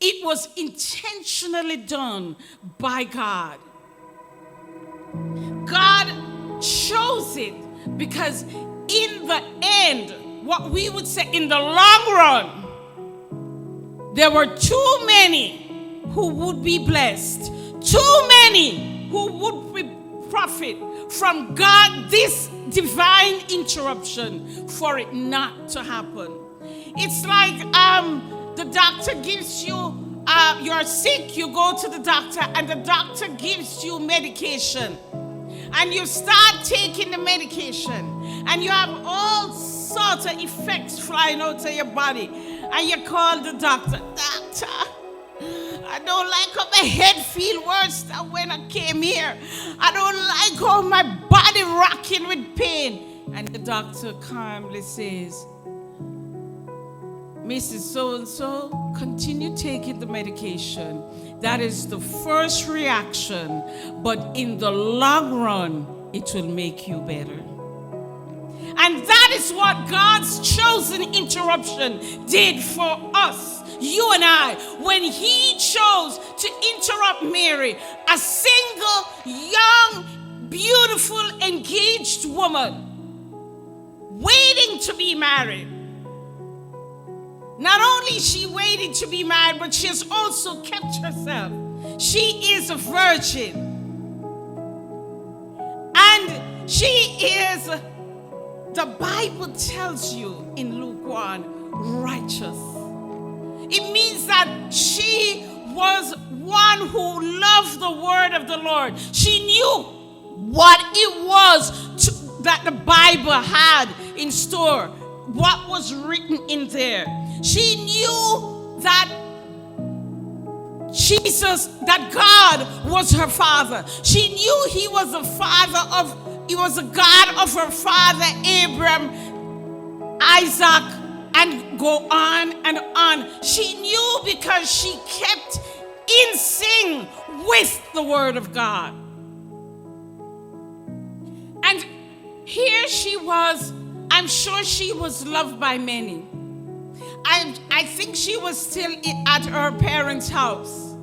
It was intentionally done by God. God chose it because in the end, what we would say in the long run, there were too many who would be blessed, too many who would profit from God, this divine interruption, for it not to happen. It's like the doctor gives you, you're sick, you go to the doctor, and the doctor gives you medication. And you start taking the medication, and you have all sorts of effects flying out of your body. And you call the doctor, "Doctor, I don't like how my head feels worse than when I came here. I don't like how my body rocking with pain." And the doctor calmly says, "Mrs. So-and-so, continue taking the medication. That is the first reaction, but in the long run, it will make you better." And that is what God's chosen interruption did for us, you and I, when he chose to interrupt Mary, a single, young, beautiful, engaged woman, waiting to be married. Not only is she waiting to be married, but she has also kept herself. She is a virgin. And she is, the Bible tells you in Luke 1, righteous. It means that she was one who loved the word of the Lord. She knew what it was that the Bible had in store, what was written in there. She knew that Jesus, that God was her father. She knew he was the God of her father Abraham, Isaac, and go on and on. She knew because she kept in sync with the word of God. And here she was. I'm sure she was loved by many. I think she was still at her parents' house.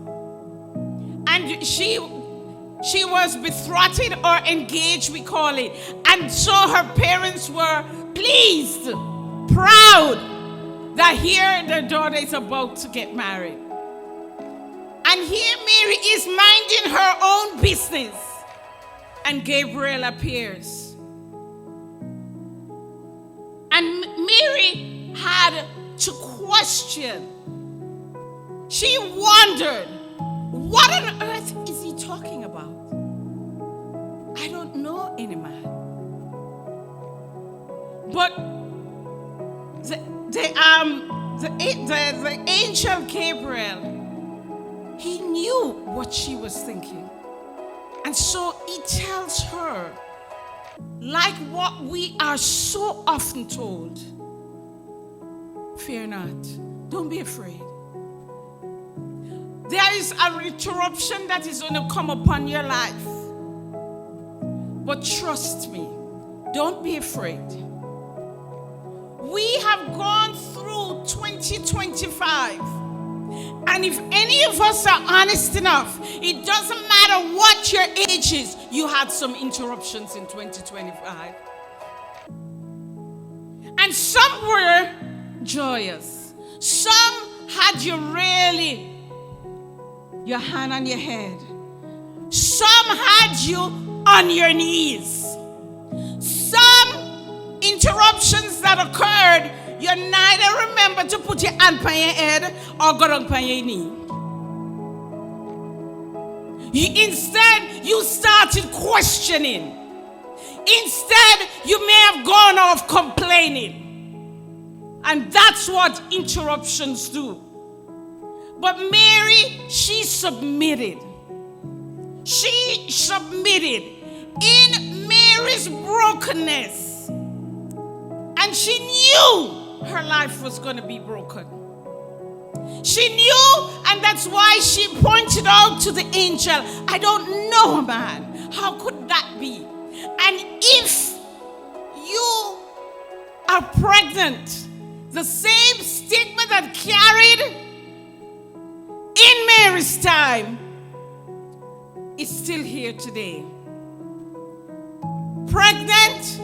And she was betrothed or engaged, we call it. And so her parents were pleased, proud that here their daughter is about to get married. And here Mary is minding her own business. And Gabriel appears. And Mary had to question. She wondered, what on earth is he talking about? I don't know any man. But the angel Gabriel, he knew what she was thinking. And so he tells her, like what we are so often told, fear not, don't be afraid. There is an interruption that is going to come upon your life. But trust me, don't be afraid. We have gone through 2025. And if any of us are honest enough, it doesn't matter what your age is, you had some interruptions in 2025. And some were joyous. Some had you really, your hand on your head. Some had you on your knees. Some interruptions that occurred, you neither remember to put your hand on your head or go down on your knee. Instead, you started questioning. Instead, you may have gone off complaining. And that's what interruptions do. But Mary, she submitted. She submitted in Mary's brokenness. And she knew her life was going to be broken. She knew, and that's why she pointed out to the angel, I don't know a man. How could that be? And if you are pregnant, the same stigma that carried in Mary's time is still here today. Pregnant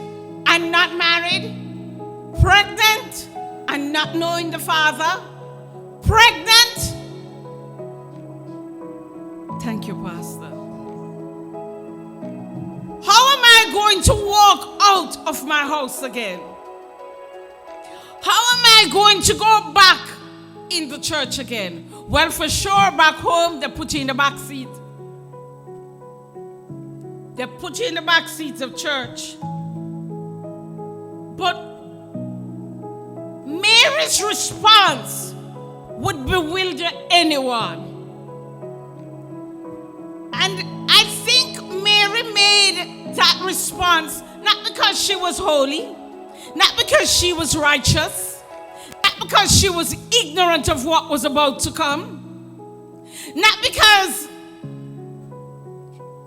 and not married, pregnant and not knowing the Father, pregnant. Thank you, Pastor. How am I going to walk out of my house again? How am I going to go back in the church again? Well, for sure, back home, they put you in the back seat. They put you in the back seats of church. But Mary's response would bewilder anyone. And I think Mary made that response not because she was holy, not because she was righteous, not because she was ignorant of what was about to come, not because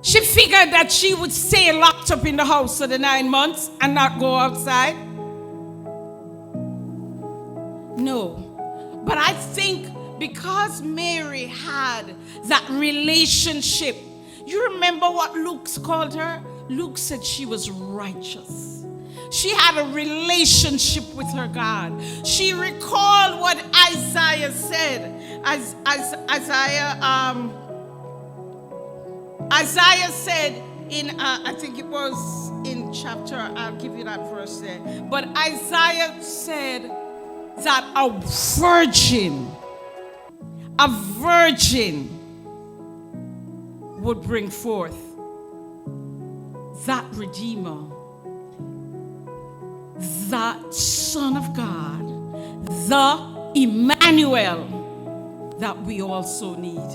she figured that she would stay locked up in the house for the 9 months and not go outside. No. But I think because Mary had that relationship, you remember what Luke called her? Luke said she was righteous. She had a relationship with her God. She recalled what Isaiah said. Isaiah said in, I think it was in chapter, I'll give you that verse there. But Isaiah said that a virgin would bring forth that Redeemer, that Son of God, the Emmanuel that we also need.